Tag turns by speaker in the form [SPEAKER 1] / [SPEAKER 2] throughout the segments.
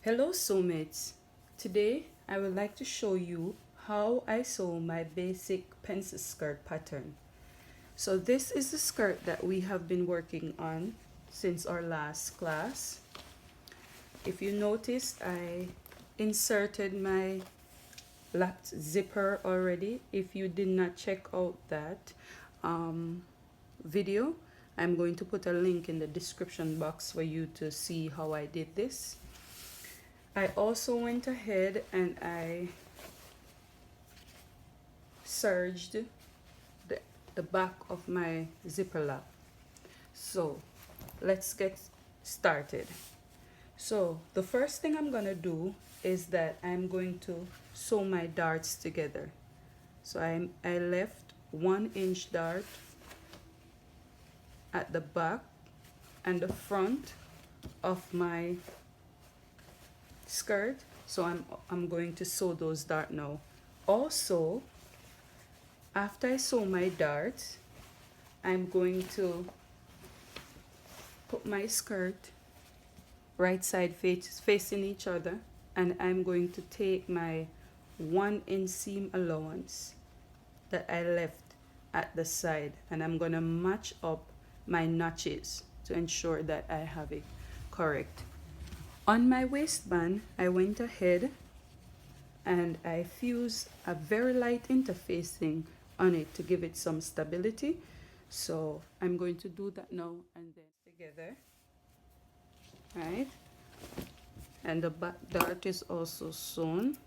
[SPEAKER 1] Hello soulmates. Today I would like to show you how I sew my basic pencil skirt pattern. So this is the skirt that we have been working on since our last class. If you noticed, I inserted my lap zipper already. If you did not check out that video, I'm going to put a link in the description box for you to see how I did this. I also went ahead and I serged the back of my zipper lap. So let's get started. So the first thing I'm gonna do is that I'm going to sew my darts together. So I left 1 inch dart at the back and the front of my skirt, so I'm going to sew those darts now. Also, after I sew my darts, I'm going to put my skirt right side facing each other, and I'm going to take my 1 inch seam allowance that I left at the side, and I'm gonna match up my notches to ensure that I have it correct. On my waistband, I went ahead and I fused a very light interfacing on it to give it some stability. So I'm going to do that now and then together, right? And the back dart is also sewn.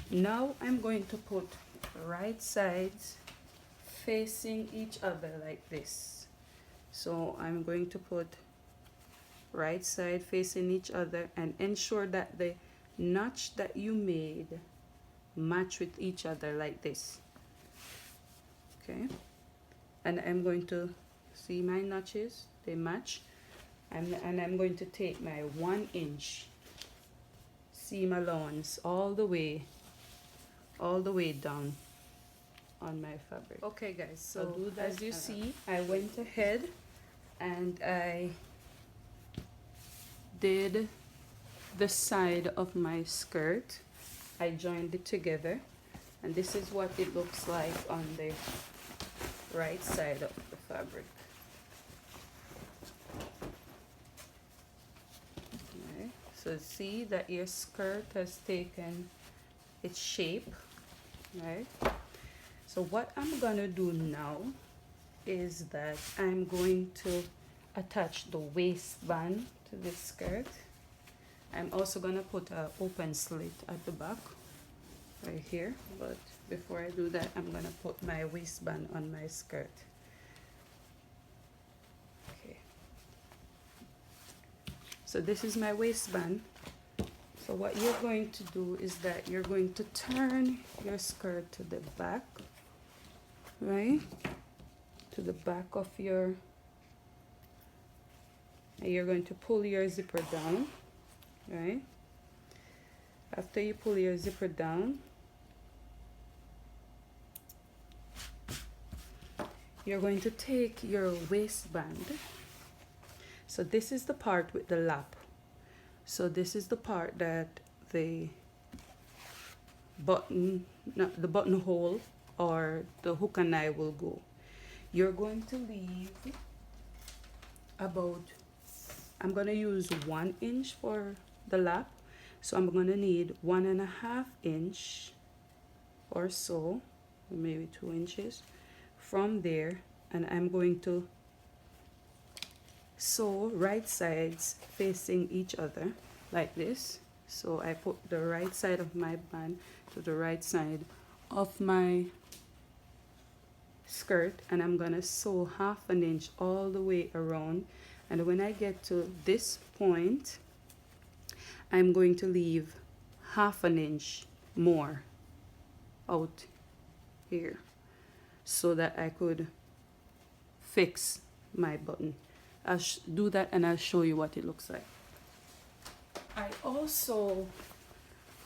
[SPEAKER 1] Now I'm going to put right sides facing each other like this. So I'm going to put right side facing each other and ensure that the notch that you made match with each other like this. Okay, and I'm going to see my notches, they match, and I'm going to take my 1 inch seam allowance all the way down on my fabric. Okay guys, so as you see, I went ahead and I did the side of my skirt. I joined it together, and this is what it looks like on the right side of the fabric. Okay. So see that your skirt has taken its shape, right? So what I'm gonna do now is that I'm going to attach the waistband to this skirt. I'm also gonna put an open slit at the back right here, but before I do that, I'm gonna put my waistband on my skirt. Okay, so this is my waistband. So what you're going to do is that you're going to turn your skirt to the back, right, to the back of your, and you're going to pull your zipper down, right? After you pull your zipper down, you're going to take your waistband. So this is the part with the lap. So this is the part that the button, not the buttonhole or the hook and eye will go. You're going to leave about, I'm going to use 1 inch for the lap, so I'm going to need 1.5 inch or so, maybe 2 inches from there, and I'm going to sew right sides facing each other like this. So I put the right side of my band to the right side of my skirt, and I'm gonna sew 1/2 inch all the way around, and when I get to this point, I'm going to leave 1/2 inch more out here so that I could fix my button. I'll do that and I'll show you what it looks like. I also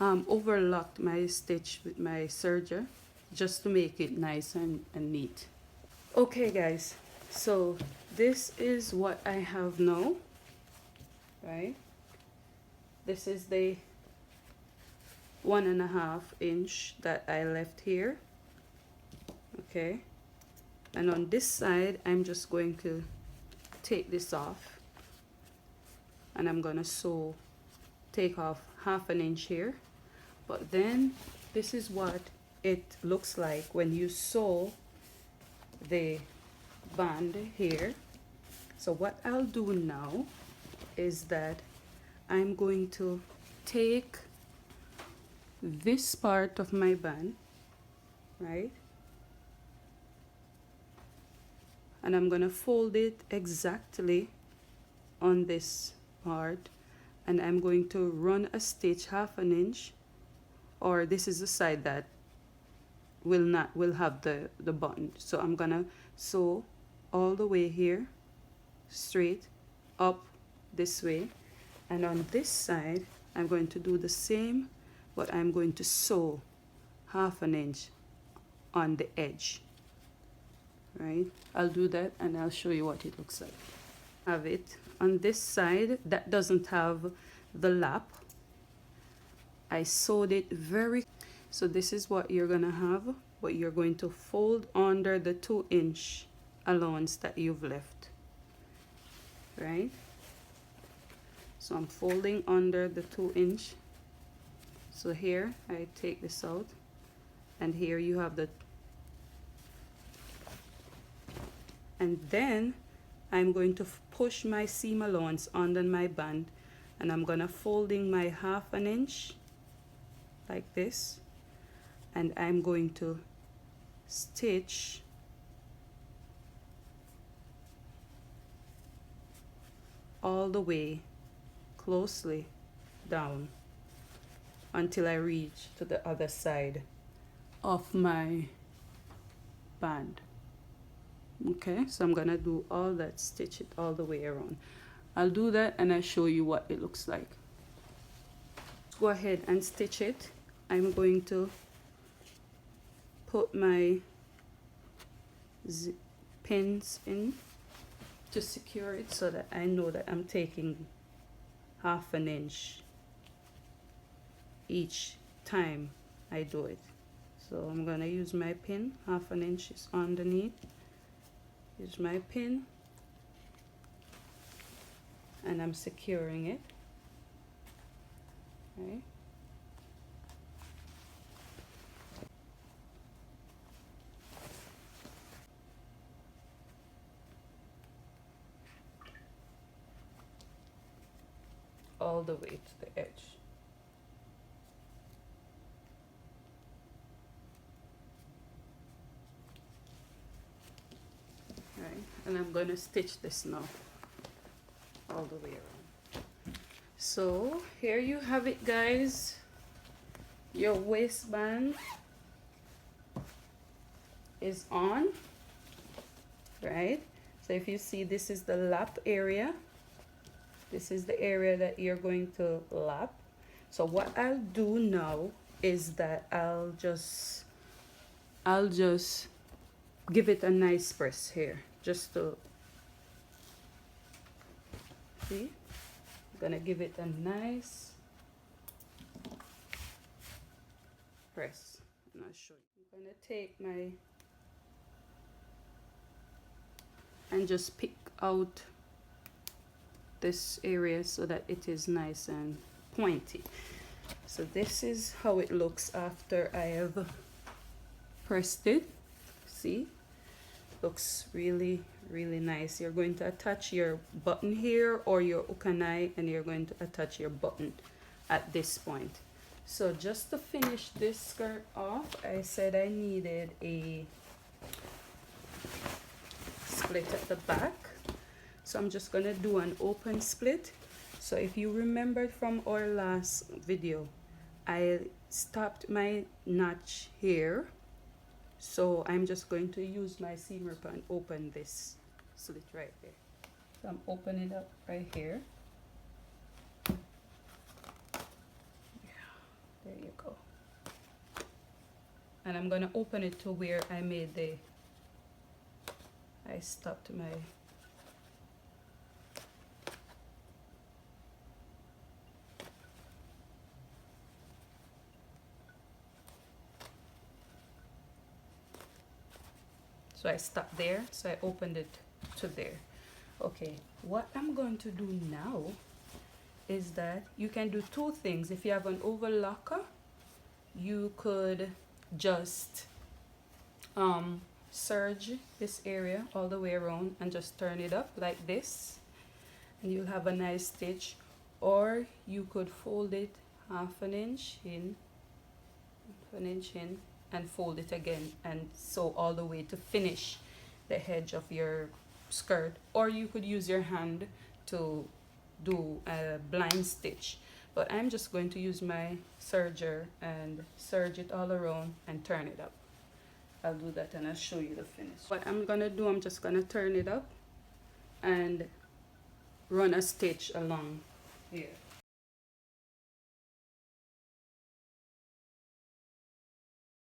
[SPEAKER 1] overlocked my stitch with my serger just to make it nice and neat. Okay guys, so this is what I have now, right? This is the 1.5 inch that I left here, okay? And on this side, I'm just going to take this off, and I'm gonna take off 1/2 inch here. But then this is what it looks like when you sew the band here. So what I'll do now is that I'm going to take this part of my band, right, and I'm gonna fold it exactly on this part, and I'm going to run a stitch 1/2 inch, or this is the side that will have the button. So I'm gonna sew all the way here, straight up this way, and on this side I'm going to do the same, but I'm going to sew 1/2 inch on the edge, right? I'll do that and I'll show you what it looks like. Have it on this side that doesn't have the lap. I sewed it very, so this is what you're gonna have, but you're going to fold under the 2 inch allowance that you've left, right? So I'm folding under the 2 inch. So here I take this out, and here you have the, and then I'm going to push my seam allowance under my band, and I'm gonna folding my 1/2 inch like this, and I'm going to stitch all the way closely down until I reach to the other side of my band. Okay, so I'm gonna do all that, stitch it all the way around. I'll do that and I'll show you what it looks like. Go ahead and stitch it. I'm going to put my pins in to secure it so that I know that I'm taking 1/2 inch each time I do it. So I'm gonna use my pin, 1/2 inch is underneath. Use my pin, and I'm securing it, right? All the way to the edge. Right, and I'm going to stitch this now all the way around. So here you have it, guys. Your waistband is on, right? So if you see, this is the lap area. This is the area that you're going to lap. So what I'll do now is that I'll just give it a nice press here, just to see. I'm gonna give it a nice press, and I'll show you. I'm gonna take my and just pick out this area so that it is nice and pointy. So this is how it looks after I have pressed it. See, looks really nice. You're going to attach your button here or your ukanai, and you're going to attach your button at this point. So just to finish this skirt off, I said I needed a split at the back. So I'm just gonna do an open split. So if you remembered from our last video, I stopped my notch here. So I'm just going to use my seam ripper and open this slit right there. So I'm opening it up right here. Yeah, there you go. And I'm gonna open it to where I stopped my So I stopped there, so I opened it to there. Okay, what I'm going to do now is that you can do two things. If you have an overlocker, you could just serge this area all the way around and just turn it up like this, and you'll have a nice stitch. Or you could fold it half an inch in, and fold it again and sew all the way to finish the edge of your skirt. Or you could use your hand to do a blind stitch, but I'm just going to use my serger and serge it all around and turn it up. I'll do that and I'll show you the finish. What I'm gonna do, I'm just gonna turn it up and run a stitch along here.